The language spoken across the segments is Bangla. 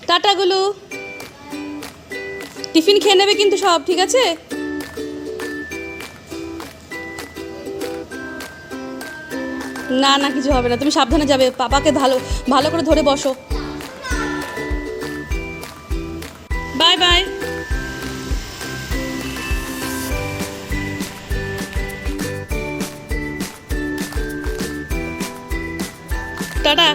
টাটাগুলো টিফিন খেয়ে নেবে কিন্তু সব, ঠিক আছে? না না, কিছু হবে না, তুমি সাবধানে যাবে, পাপাকে ভালো ভালো করে ধরে বসো। Bye bye. Tata.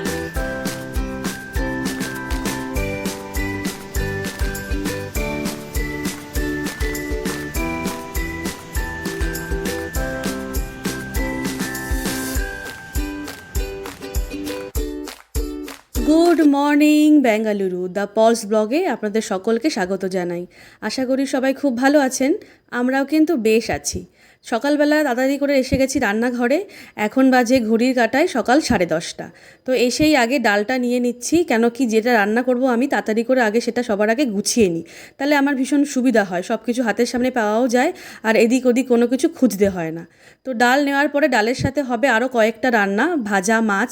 Good morning Bengaluru, the Paul's ব্লগে আপনাদের সকলকে স্বাগত জানাই। আশা করি সবাই খুব ভালো আছেন, আমরাও কিন্তু বেশ আছি। সকালবেলা তাড়াতাড়ি করে এসে গেছি রান্নাঘরে, এখন বাজে ঘড়ির কাঁটায় সকাল 10:30। তো এসেই আগে ডালটা নিয়ে নিচ্ছি, কেন কি যেটা রান্না করব আমি তাড়াতাড়ি করে আগে সেটা সবার আগে গুছিয়ে নিই, তাহলে আমার ভীষণ সুবিধা হয়, সব কিছু হাতের সামনে পাওয়াও যায় আর এদিক ওদিক কোনো কিছু খুঁজতে হয় না। তো ডাল নেওয়ার পরে ডালের সাথে হবে আরও কয়েকটা রান্না, ভাজা, মাছ,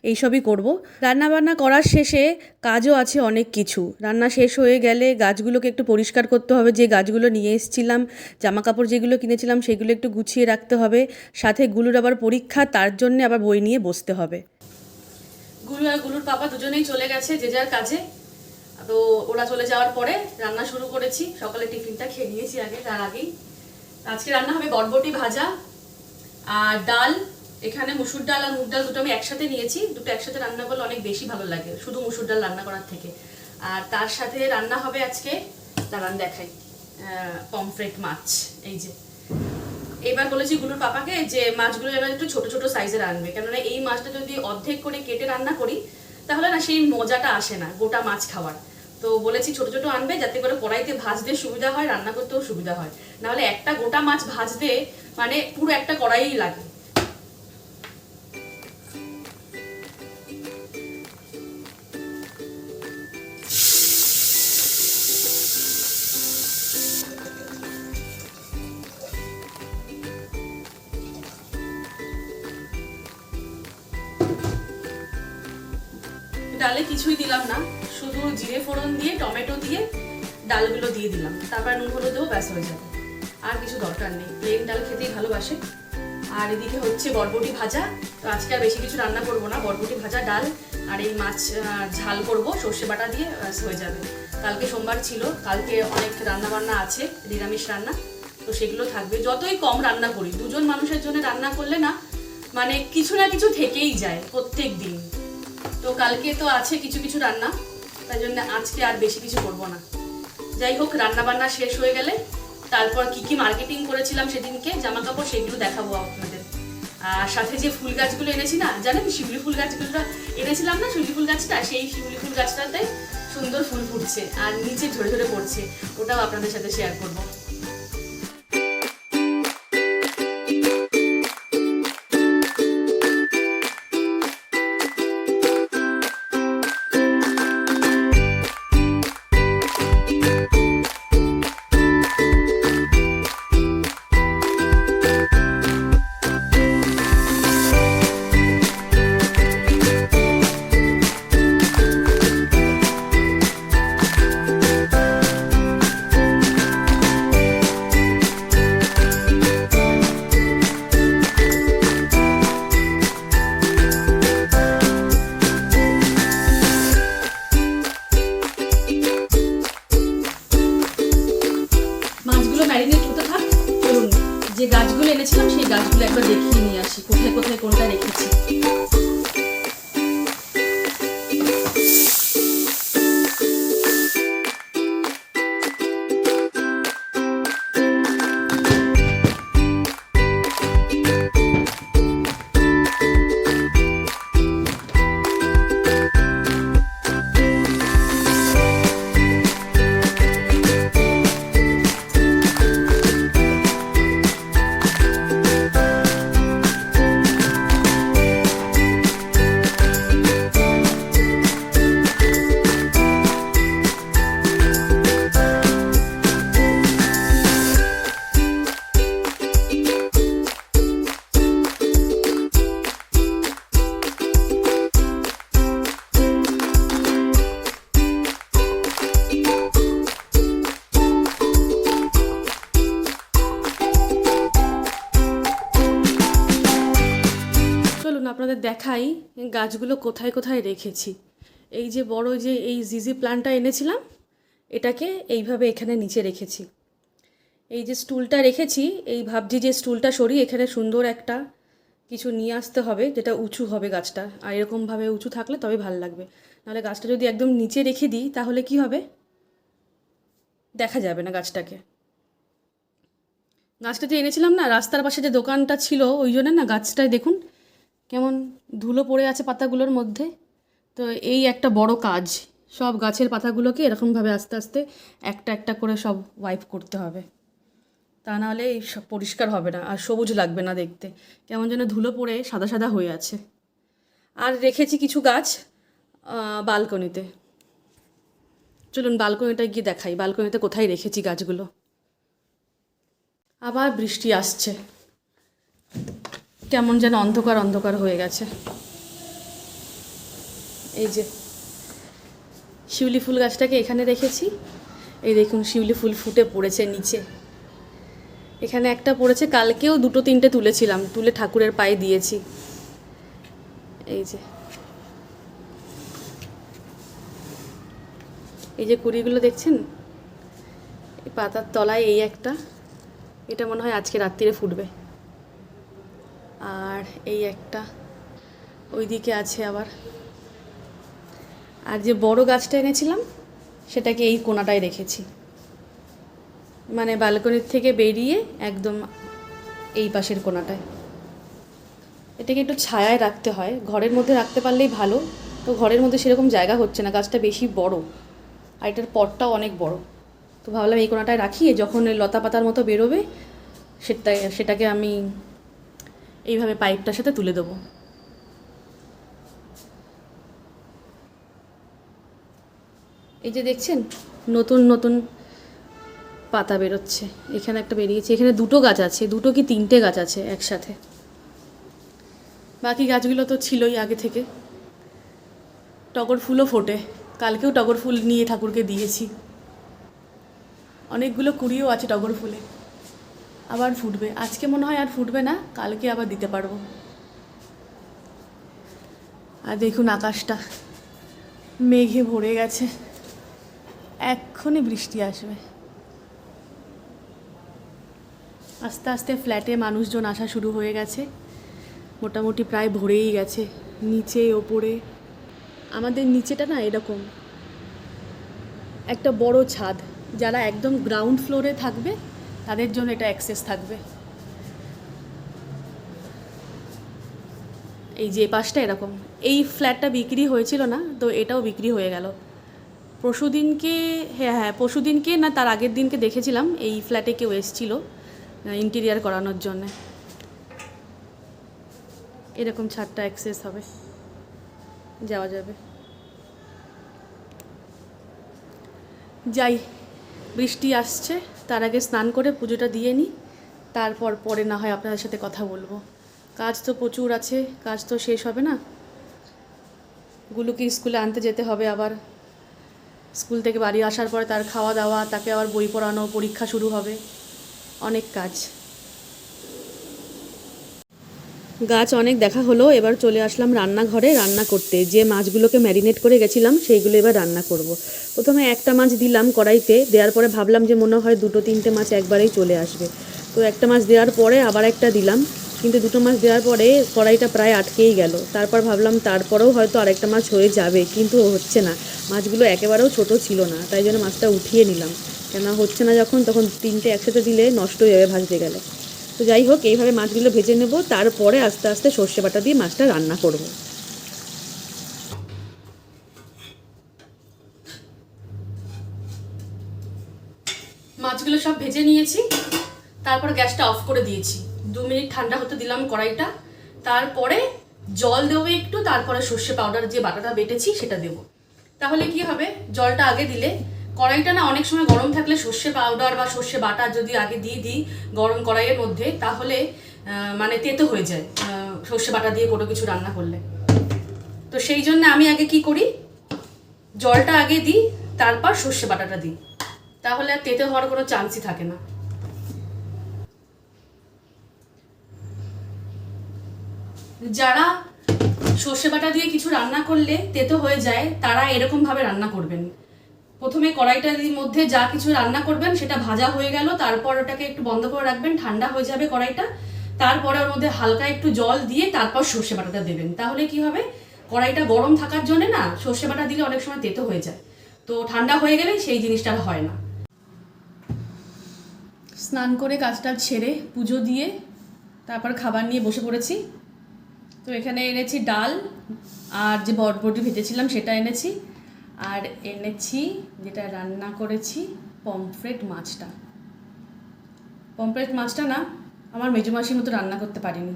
এইসবই করব। রান্নাবান্না করার শেষে কাজও আছে অনেক কিছু। রান্না শেষ হয়ে গেলে গাছগুলোকে একটু পরিষ্কার করতে হবে, যে গাছগুলো নিয়ে এসেছিলাম, জামা কাপড় যেগুলো কিনেছিলাম সেগুলো একটু গুছিয়ে রাখতে হবে। সাথে গুলুর আবার পরীক্ষা, তার জন্য আবার বই নিয়ে বসতে হবে। গুলু আর গুলুর পাপা দুজনেই চলে গেছে যে যার কাজে। তো ওরা চলে যাওয়ার পরে রান্না শুরু করেছি। সকালে টিফিনটা খেয়ে নিয়েছি আগে, তার আগেই আজকে রান্না হবে বরবটি ভাজা আর ডাল। এখানে মুসুর ডাল আর মুগ ডাল দুটো আমি একসাথে নিয়েছি, দুটো একসাথে রান্না করলে অনেক বেশি ভালো লাগে শুধু মুসুর ডাল রান্না করার থেকে। আর তার সাথে রান্না হবে আজকে, দাঁড়ান দেখাই, পমফ্রেট মাছ। এই যে এবার বলেছি গুলুর পাপাকে যে মাছগুলো এবার একটু ছোট ছোট সাইজের আনবে, কেননা এই মাছটা যদি অর্ধেক করে কেটে রান্না করি তাহলে না সেই মজাটা আসে না গোটা মাছ খাওয়ার। তো বলেছি ছোট ছোট আনবে, যাতে করে কড়াইতে ভাজতে সুবিধা হয়, রান্না করতেও সুবিধা হয়। নাহলে একটা গোটা মাছ ভাজতে মানে পুরো একটা কড়াই লাগে। ডালে কিছুই দিলাম না, শুধু জিরে ফোড়ন দিয়ে টমেটো দিয়ে ডালগুলো দিয়ে দিলাম, তারপর নুন হলুদ দেবো, ব্যাস হয়ে যাবে। আর কিছু দরকার নেই, প্লেন ডাল খেতেই ভালোবাসে। আর এদিকে হচ্ছে বরবটি ভাজা। তো আজকে আর বেশি কিছু রান্না করব না, বরবটি ভাজা, ডাল আর এই মাছ ঝাল করব সর্ষে বাটা দিয়ে, ব্যাস হয়ে যাবে। কালকে সোমবার ছিল, কালকে অনেক রান্না বান্না আছে, নিরামিষ রান্না, তো সেগুলো থাকবে। যতই কম রান্না করি, দুজন মানুষের জন্য রান্না করলে না মানে কিছু না কিছু থেকেই যায় প্রত্যেক দিন। তো কালকে তো আছে কিছু কিছু রান্না, তাই জন্য আজকে আর বেশি কিছু করব না। যাই হোক, রান্না বান্না শেষ হয়ে গেলে তারপর কি কি মার্কেটিং করেছিলাম সেদিনকে জামা কাপড়, সেগুলো দেখাবো আপনাদের। আর সাথে যে ফুল গাছগুলো এনেছি না, জানেন শিউলি ফুল গাছগুলো এনেছিলাম না, শিউলি ফুল গাছটা, সেই শিউলি ফুল গাছটাতে সুন্দর ফুল ফুটছে আর নিচে ঝরে ঝরে পড়ছে, ওটাও আপনাদের সাথে শেয়ার করবো। যে গাছগুলো এনেছিলাম সেই গাছগুলো একবার দেখিয়ে নিয়ে আসি, কোথায় কোথায় কোনটা রেখেছি। আপনাদের দেখাই গাছগুলো কোথায় কোথায় রেখেছি। এই যে বড় যে এই জিজি প্ল্যান্টটা এনেছিলাম, এটাকে এইভাবে এখানে নিচে রেখেছি। এই যে স্টুলটা রেখেছি, এই ভাবছি যে স্টুলটা সরিয়ে এখানে সুন্দর একটা কিছু নিয়ে আসতে হবে যেটা উঁচু হবে গাছটা, আর এরকমভাবে উঁচু থাকলে তবে ভালো লাগবে। নাহলে গাছটা যদি একদম নিচে রেখে দিই তাহলে কি হবে, দেখা যাবে না গাছটাকে। গাছটা যে এনেছিলাম না, রাস্তার পাশে যে দোকানটা ছিল ওই জন্য না গাছটায় দেখুন কেমন ধুলো পড়ে আছে পাতাগুলোর মধ্যে। তো এই একটা বড় কাজ, সব গাছের পাতাগুলোকে এরকমভাবে আস্তে আস্তে একটা একটা করে সব ওয়াইপ করতে হবে, তা নাহলে এই সব পরিষ্কার হবে না আর সবুজ লাগবে না দেখতে, কেমন যেন ধুলো পড়ে সাদা সাদা হয়ে আছে। আর রেখেছি কিছু গাছ বালকনিতে। চলুন বালকনিটা গিয়ে দেখাই বালকনিতে কোথায় রেখেছি গাছগুলো। আবার বৃষ্টি আসছে, কেমন যেন অন্ধকার অন্ধকার হয়ে গেছে। এই যে শিউলি ফুল গাছটাকে এখানে রেখেছি, এই দেখুন শিউলি ফুল ফুটে পড়েছে নিচে। এখানে একটা পড়েছে, কালকেও দুটো তিনটে তুলেছিলাম, তুলে ঠাকুরের পায়ে দিয়েছি। এই যে এই যে কুড়িগুলো দেখছেন, এই পাতার তলায় এই একটা, এটা মনে হয় আজকে রাত্রিরে ফুটবে। আর এই একটা ওই দিকে আছে আবার। আর যে বড় গাছটা এনেছিলাম সেটাকে এই কোণাটায় রেখেছি, মানে ব্যালকনির থেকে বেরিয়ে একদম এই পাশের কোণাটায়। এটাকে একটু ছায়ায় রাখতে হয়, ঘরের মধ্যে রাখতে পারলেই ভালো। তো ঘরের মধ্যে সেরকম জায়গা হচ্ছে না, গাছটা বেশি বড় আর এটার পটটাও অনেক বড়। তো ভাবলাম এই কোণাটায় রাখি, যখন ওই লতা পাতার মতো বেরোবে সেটাকে আমি এইভাবে পাইপটার সাথে তুলে দেবো। এই যে দেখছেন নতুন নতুন পাতা বেরোচ্ছে, এখানে একটা বেরিয়েছে, এখানে দুটো গাছ আছে, দুটো কি তিনটে গাছ আছে একসাথে। বাকি গাছগুলো তো ছিলই আগে থেকে। টগর ফুলও ফোটে, কালকেও টগর ফুল নিয়ে ঠাকুরকে দিয়েছি। অনেকগুলো কুড়িও আছে টগর ফুলে, আবার ফুটবে। আজকে মনে হয় আর ফুটবে না, কালকে আবার দিতে পারবো। আর দেখুন আকাশটা মেঘে ভরে গেছে, এক্ষুনি বৃষ্টি আসবে। আস্তে আস্তে ফ্ল্যাটে মানুষজন আসা শুরু হয়ে গেছে, মোটামুটি প্রায় ভরেই গেছে নিচে ওপরে। আমাদের নিচেটা না এরকম একটা বড় ছাদ, যারা একদম গ্রাউন্ড ফ্লোরে থাকবে তাদের জন্য এটা অ্যাক্সেস থাকবে। এই যে পাশটা এরকম, এই ফ্ল্যাটটা বিক্রি হয়েছিল না, তো এটাও বিক্রি হয়ে গেল। পরশুদিনকে, হ্যাঁ পরশুদিনকে না তার আগের দিনকে দেখেছিলাম এই ফ্ল্যাটে কেউ এসেছিল ইন্টেরিয়ার করানোর জন্যে। এরকম ছাদটা অ্যাক্সেস হবে, যাওয়া যাবে। যাই, বৃষ্টি আসছে, তার আগে স্নান করে পুজোটা দিয়ে নিই, তারপর পরে না হয় আপনাদের সাথে কথা বলবো। কাজ তো প্রচুর আছে, কাজ তো শেষ হবে না। গুলুকে স্কুলে আনতে যেতে হবে, আবার স্কুল থেকে বাড়ি আসার পরে তার খাওয়া দাওয়া, তাকে আবার বই পড়ানো, পরীক্ষা শুরু হবে, অনেক কাজ। গাছ অনেক দেখা হলো, এবার চলে আসলাম রান্নাঘরে রান্না করতে। যে মাছগুলোকে ম্যারিনেট করে গেছিলাম সেইগুলো এবার রান্না করব। প্রথমে একটা মাছ দিলাম কড়াইতে, দেওয়ার পরে ভাবলাম যে মনে হয় দুটো তিনটে মাছ একবারেই চলে আসবে। তো একটা মাছ দেওয়ার পরে আবার একটা দিলাম, কিন্তু দুটো মাছ দেওয়ার পরে কড়াইটা প্রায় আটকেই গেল। তারপর ভাবলাম তারপরেও হয়তো আরেকটা মাছ হয়ে যাবে, কিন্তু হচ্ছে না। মাছগুলো একেবারেও ছোট ছিল না, তাই জন্য মাছটা উঠিয়ে নিলাম, কেন হচ্ছে না যখন, তখন তিনটে একসাথে দিলে নষ্ট হয়ে যাবে ভাজতে গেলে। তো যাই হোক, এইভাবে মাছগুলো ভেজে নেব, তারপরে আস্তে আস্তে সর্ষে বাটা দিয়ে মাছটা রান্না করব। মাছগুলো সব ভেজে নিয়েছি, তারপর গ্যাসটা অফ করে দিয়েছি, 2 মিনিট ঠান্ডা হতে দিলাম কড়াইটা। তারপরে জল দেবো একটু, তারপরে সর্ষে পাউডার যে বাটাটা বেটেছি সেটা দেবো। তাহলে কি হবে, জলটা আগে দিলে কড়াইটা না অনেক সময় গরম থাকলে সর্ষে পাউডার বা সর্ষে বাটা যদি আগে দিয়ে দিই গরম কড়াইয়ের মধ্যে, তাহলে মানে তেতো হয়ে যায় সর্ষে বাটা দিয়ে কোনো কিছু রান্না করলে। তো সেই জন্য আমি আগে কি করি, জলটা আগে দিই, তারপর সর্ষে বাটাটা দিই, তাহলে আর তেতো হওয়ার কোনো চান্সই থাকে না। যারা সর্ষে বাটা দিয়ে কিছু রান্না করলে তেতো হয়ে যায়, তারা এরকমভাবে রান্না করবেন। প্রথমে কড়াইটার মধ্যে যা কিছু রান্না করবেন সেটা ভাজা হয়ে গেল, তারপর ওটাকে একটু বন্ধ করে রাখবেন, ঠান্ডা হয়ে যাবে কড়াইটা। তারপরে ওর মধ্যে হালকা একটু জল দিয়ে তারপর সর্ষে বাটাটা দেবেন। তাহলে কি হবে, কড়াইটা গরম থাকার জন্য না সর্ষে বাটা দিলে অনেক সময় তেতো হয়ে যায়, তো ঠান্ডা হয়ে গেলে সেই জিনিসটা আর হয় না। স্নান করে কাজটা ছেড়ে পুজো দিয়ে তারপর খাবার নিয়ে বসে পড়েছি। তো এখানে এনেছি ডাল, আর যে বটবটি ভেজেছিলাম সেটা এনেছি, আর এনেছি যেটা রান্না করেছি পমফ্রেট মাছটা। পমফ্রেট মাছটা না আমার মেজমাসির মতো রান্না করতে পারিনি,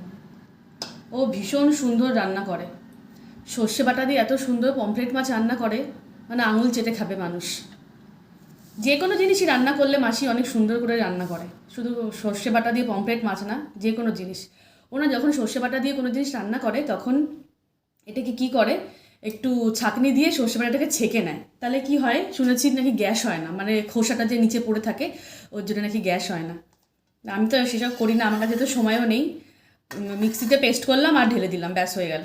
ও ভীষণ সুন্দর রান্না করে। সর্ষে বাটা দিয়ে এত সুন্দর পমফ্রেট মাছ রান্না করে, মানে আঙুল চেটে খাবে মানুষ। যে কোনো জিনিসই রান্না করলে মাসি অনেক সুন্দর করে রান্না করে, শুধু সর্ষে বাটা দিয়ে পমফ্রেট মাছ না, যে কোনো জিনিস। ওনা যখন সর্ষে বাটা দিয়ে কোনো জিনিস রান্না করে তখন এটাকে কি করে, একটু ছাঁকনি দিয়ে সর্ষে বাটাটাকে ছেঁকে নেয়, তাহলে কি হয় শুনেছি নাকি গ্যাস হয় না, মানে খোসাটা যে নিচে পড়ে থাকে ওর জন্য নাকি গ্যাস হয় না। আমি তো সেসব করি না, আমার কাছে তো সময়ও নেই। মিক্সিতে পেস্ট করলাম আর ঢেলে দিলাম, ব্যাস হয়ে গেল।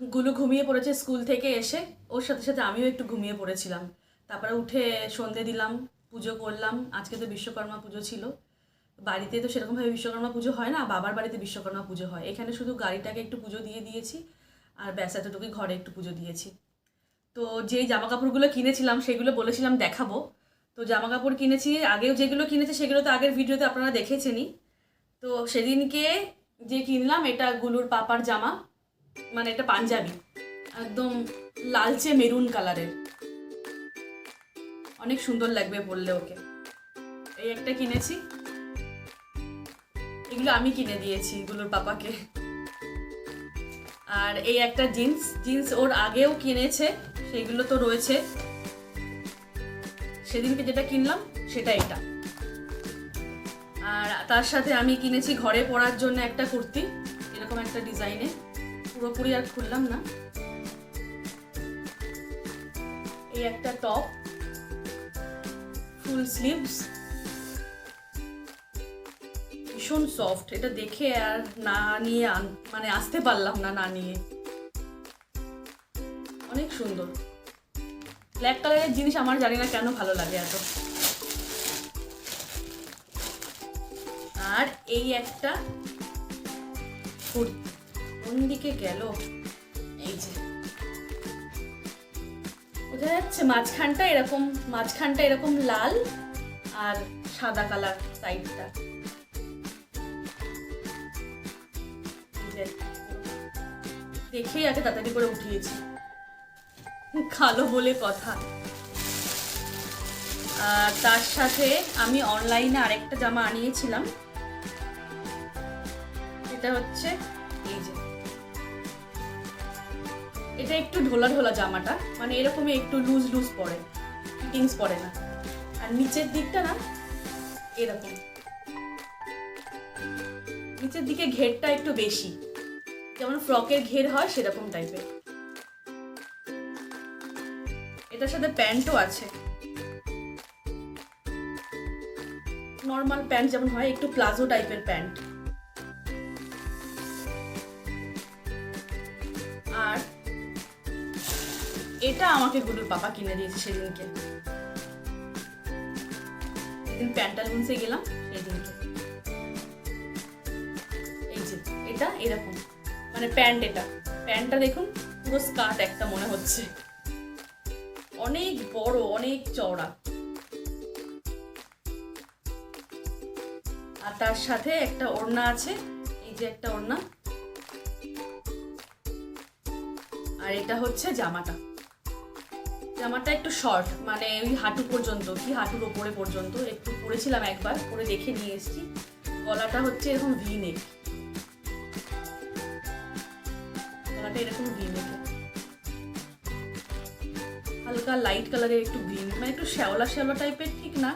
গুলু ঘুমিয়ে পড়েছে স্কুল থেকে এসে, ওর সাথে সাথে আমিও একটু ঘুমিয়ে পড়েছিলাম। তারপরে উঠে সন্ধে দিলাম, পুজো করলাম। আজকে তো বিশ্বকর্মা পুজো ছিল, বাড়িতে তো সেরকমভাবে বিশ্বকর্মা পুজো হয় না, বাবার বাড়িতে বিশ্বকর্মা পুজো হয়। এখানে শুধু গাড়িটাকে একটু পুজো দিয়ে দিয়েছি, আর ব্যাস এতটুকুই, ঘরে একটু পুজো দিয়েছি। তো যেই জামা কাপড়গুলো কিনেছিলাম সেগুলো বলেছিলাম দেখাবো। তো জামা কাপড় কিনেছি, আগেও যেগুলো কিনেছি সেগুলো তো আগের ভিডিওতে আপনারা দেখেছেনই। তো সেদিনকে যে কিনলাম এটা গুলুর পাপার জামা, মানে এটা পাঞ্জাবি, একদম লালচে মেরুন কালারের, অনেক সুন্দর লাগবে পরলে ওকে। এই একটা কিনেছি, এগুলো আমি কিনে দিয়েছি গুলোর পাপাকে। আর এই একটা জিন্স ওর আগেও কিনেছে, সেগুলো তো রয়েছে। সেদিনকে যেটা কিনলাম সেটা এটা। আর তার সাথে আমি কিনেছি ঘরে পরার জন্য একটা কুর্তি, এরকম একটা ডিজাইনে, পুরোপুরি আর খুললাম না। এই একটা টপ, ফুল স্লিভস, ভীষণ সফট। এটা দেখে আর না নিয়ে মানে আসতে পারলাম না, না নিয়ে। অনেক সুন্দর ব্ল্যাক কালারের জিনিস আমার জানি না কেন ভালো লাগে এত। আর এই একটা কুর্তি, কোন দিকে গেল, এই যে বোঝা যাচ্ছে মাঝখানটা এরকম লাল আর সাদা কালার সাইডটা। দেখেই আগে তাড়াতাড়ি করে উঠিয়েছি, কালো বলে কথা। আর তার সাথে আমি অনলাইনে আরেকটা জামা আনিয়েছিলাম, এটা হচ্ছে এই যে, এটা একটু ঢোলা ঢোলা জামাটা, মানে এরকমই একটু লুজ পড়ে, ফিটিংস পড়ে না। আর নিচের দিকটা না এরকম, নিচের দিকে ঘেরটা একটু বেশি, যেমন ফ্রকের ঘের হয় সেরকম টাইপের। এটার সাথে প্যান্টও আছে, নর্মাল প্যান্ট যেমন হয়, একটু প্লাজো টাইপের প্যান্ট। আর এটা আমাকে গুলুর পাপা কিনে দিয়েছে সেদিনকে, যেদিন প্যান্টালুন্সে গেলাম সেদিনকে। এই যে এটা এরকম, মানে প্যান্টটা দেখুন পুরো স্কার্ট একটা মনে হচ্ছে, অনেক বড়, অনেক চওড়া। আর তার সাথে একটা ওড়না আছে, এই যে একটা ওড়না। আর এটা হচ্ছে জামাটা একটু শর্ট, মানে ওই হাঁটু পর্যন্ত, কি হাঁটুর ওপরে পর্যন্ত একটু পরেছিলাম, একবার পরে দেখে নিয়ে এসেছি। গলাটা হচ্ছে এরকম ভি নেক, গলাটা এরকম ভি নেক, হালকা লাইট কালারের একটু গ্রিন, মানে একটু শ্যাওলা টাইপের, ঠিক না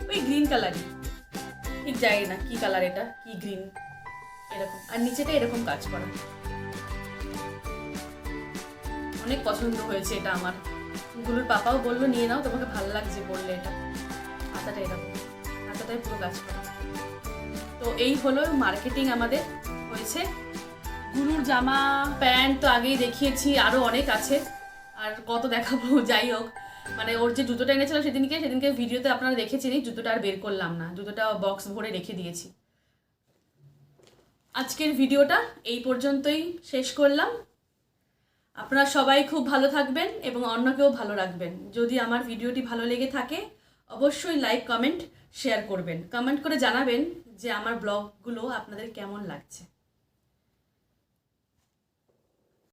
ওই গ্রিন কালারই, ঠিক জানি না কি কালার, এটা কি গ্রিন এরকম। আর নিচেটা এরকম কাজ করা, অনেক পছন্দ হয়েছে এটা আমার। গুলুর পাপাও বললো নিয়ে নাও, তোমাকে ভালো লাগছে বললে। এটা হাতাটা এরকম, হাতাটায় পুরো কাজ করা। তো তো এই হলো মার্কেটিং আমাদের হয়েছে। গুরুর জামা প্যান্ট তো আগেই দেখিয়েছি, আরও অনেক আছে, আর কত দেখাবো। যাই হোক, মানে ওর যে জুতোটা এনেছিল সেদিনকে ভিডিওতে আপনারা দেখেছেনই, জুতোটা আর বের করলাম না, জুতোটা বক্স ভরে রেখে দিয়েছি। আজকের ভিডিওটা এই পর্যন্তই শেষ করলাম। আপনারা সবাই খুব ভালো থাকবেন এবং অন্যকেও ভালো রাখবেন। যদি আমার ভিডিওটি ভালো লেগে থাকে অবশ্যই লাইক, কমেন্ট, শেয়ার করবেন। কমেন্ট করে জানাবেন যে আমার ব্লগগুলো আপনাদের কেমন লাগছে।